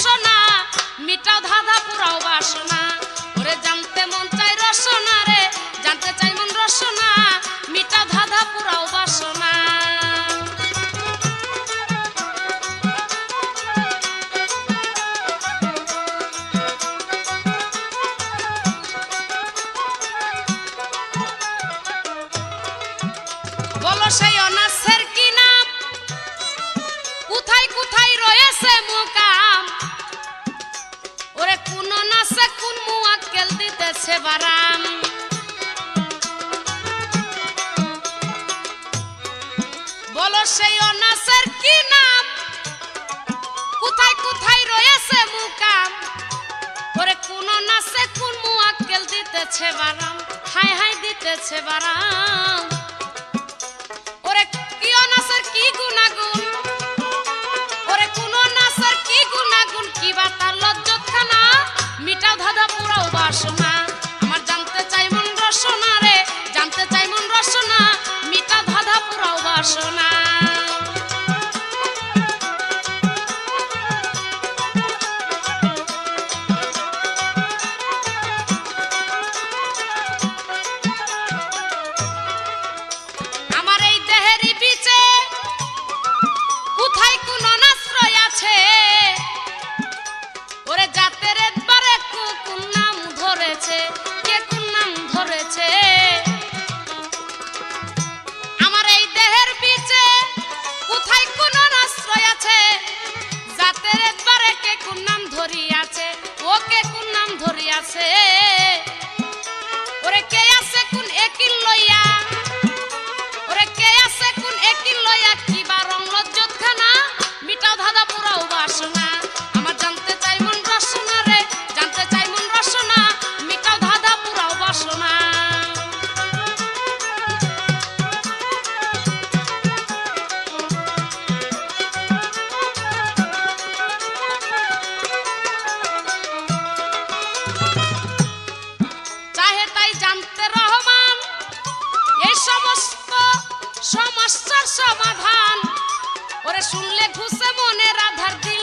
রসনা মিটাও ধাঁধা পুরাও বাসনা ওরে জানতে মন চাই রসনা রে জানতে চাই মন রসনা মিটাও ধাঁধা পুরাও বাসনা বলো সেই অনাসের কি নাম কোথায় কোথায় রয়েছে মুকাম ওরে কোন নাসে কোন মুআক্কেল দিতেছে বারাম বলো সেই অনাসের কি নাম কোথায় কোথায় রয়েছে মুকাম ওরে কোন নাসে কোন মুআক্কেল দিতেছে বারাম হাই হাই দিতেছে বারাম ওরে কি অনাসের কি গুণাগুণ ওরে কোন নাসের কি গুণাগুণ কি বা তার লজ্জতখানা মিটাও ধাঁধা পুরাও বাসনা আমার জানতে চাই মন রসনা রে জানতে চাই মন রসনা মিটাও ধাঁধা পুরাও বাসনা আমার এই দেহেরই বিচে কোথায় কোন অনাশ্রয় আছে ওরে জাতের একবারে কোন নাম ধরেছে কে কোন নাম ধরেছে আমার এই দেহের বিচে কোথায় কোন অনাশ্রয় আছে জাতের একবারে কে কোন নাম ধরিয়াছে ও কে কোন নাম ধরিয়াছে ওরে কে আছে কোন একিল লইয়া ওরে কে আছে কোন একিল লইয়া কি বা রং লজ্জতখানা মিটাও ধাঁধা পুরাও বাসনা আমার জানতে চাই মন রসনা রে জানতে চাই মন রসনা মিটাও ধাঁধা পুরাও বাসনা চাহে তাই জানতে রহমান এই সমস্ত সমস্যার সমাধান ওরে শুনলে ঘুষে মনের আধার দিয়ে